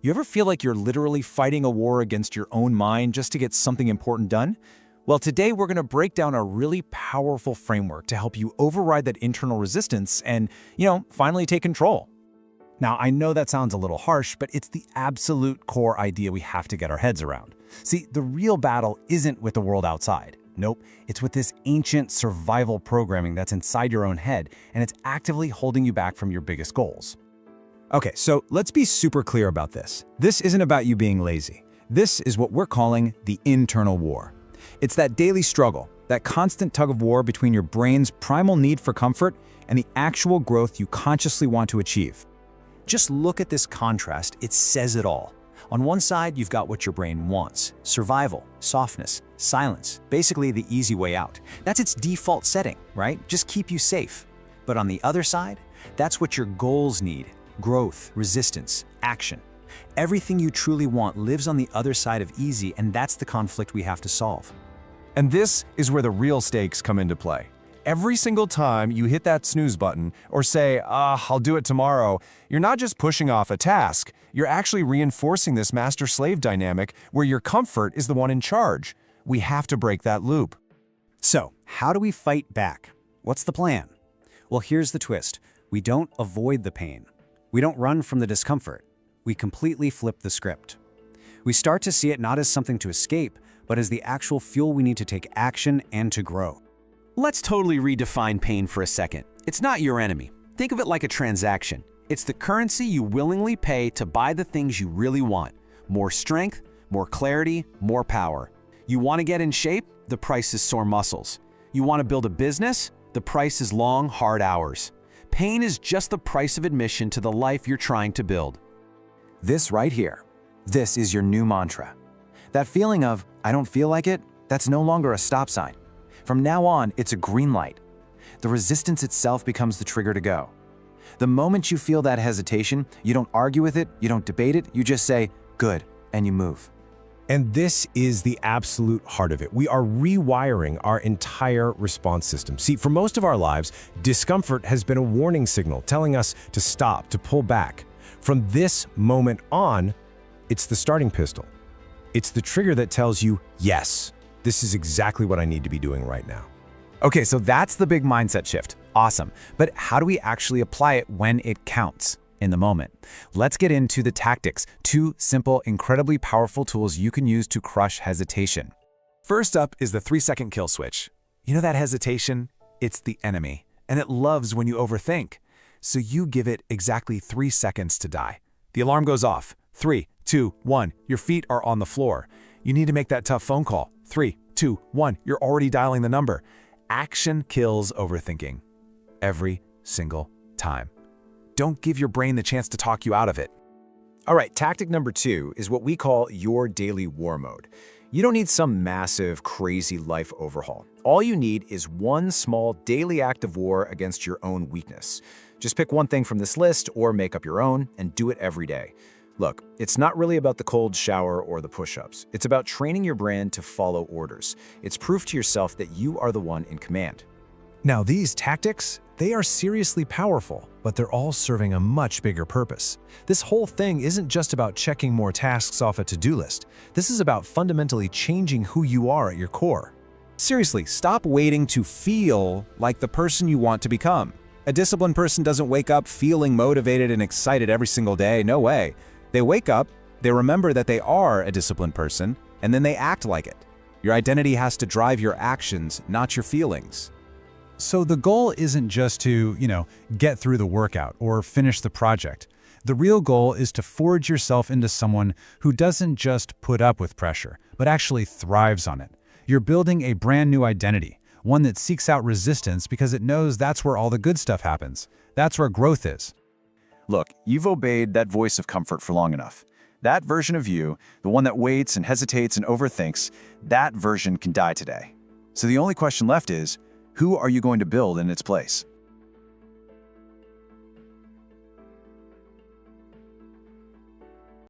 You ever feel like you're literally fighting a war against your own mind just to get something important done? Well, today we're going to break down a really powerful framework to help you override that internal resistance and, finally take control. Now, I know that sounds a little harsh, but it's the absolute core idea we have to get our heads around. See, the real battle isn't with the world outside. Nope, it's with this ancient survival programming that's inside your own head, and it's actively holding you back from your biggest goals. Okay, so let's be super clear about this. This isn't about you being lazy. This is what we're calling the internal war. It's that daily struggle, that constant tug of war between your brain's primal need for comfort and the actual growth you consciously want to achieve. Just look at this contrast, it says it all. On one side, you've got what your brain wants: survival, softness, silence, basically the easy way out. That's its default setting, right? Just keep you safe. But on the other side, that's what your goals need: growth, resistance, action. Everything you truly want lives on the other side of easy, and that's the conflict we have to solve. And this is where the real stakes come into play. Every single time you hit that snooze button or say, I'll do it tomorrow, you're not just pushing off a task, you're actually reinforcing this master-slave dynamic where your comfort is the one in charge. We have to break that loop. So, how do we fight back? What's the plan? Well, here's the twist. We don't avoid the pain. We don't run from the discomfort. We completely flip the script. We start to see it not as something to escape, but as the actual fuel we need to take action and to grow. Let's totally redefine pain for a second. It's not your enemy. Think of it like a transaction. It's the currency you willingly pay to buy the things you really want: more strength, more clarity, more power. You want to get in shape? The price is sore muscles. You want to build a business? The price is long, hard hours. Pain is just the price of admission to the life you're trying to build. This right here, this is your new mantra. That feeling of, I don't feel like it, that's no longer a stop sign. From now on, it's a green light. The resistance itself becomes the trigger to go. The moment you feel that hesitation, you don't argue with it, you don't debate it, you just say, good, and you move. And this is the absolute heart of it. We are rewiring our entire response system. See, for most of our lives, discomfort has been a warning signal telling us to stop, to pull back. From this moment on, it's the starting pistol. It's the trigger that tells you, yes, this is exactly what I need to be doing right now. Okay, so that's the big mindset shift. Awesome. But how do we actually apply it when it counts? In the moment. Let's get into the tactics, 2 simple, incredibly powerful tools you can use to crush hesitation. First up is the 3-second kill switch. You know that hesitation? It's the enemy, and it loves when you overthink. So you give it exactly 3 seconds to die. The alarm goes off. 3, 2, 1. Your feet are on the floor. You need to make that tough phone call. 3, 2, 1. You're already dialing the number. Action kills overthinking. Every single time. Don't give your brain the chance to talk you out of it. All right, tactic number 2 is what we call your daily war mode. You don't need some massive, crazy life overhaul. All you need is one small daily act of war against your own weakness. Just pick one thing from this list or make up your own and do it every day. Look, it's not really about the cold shower or the push-ups. It's about training your brain to follow orders. It's proof to yourself that you are the one in command. Now, these tactics, they are seriously powerful, but they're all serving a much bigger purpose. This whole thing isn't just about checking more tasks off a to-do list. This is about fundamentally changing who you are at your core. Seriously, stop waiting to feel like the person you want to become. A disciplined person doesn't wake up feeling motivated and excited every single day. No way. They wake up, they remember that they are a disciplined person, and then they act like it. Your identity has to drive your actions, not your feelings. So the goal isn't just to, get through the workout or finish the project. The real goal is to forge yourself into someone who doesn't just put up with pressure, but actually thrives on it. You're building a brand new identity, one that seeks out resistance because it knows that's where all the good stuff happens. That's where growth is. Look, you've obeyed that voice of comfort for long enough. That version of you, the one that waits and hesitates and overthinks, that version can die today. So the only question left is, who are you going to build in its place?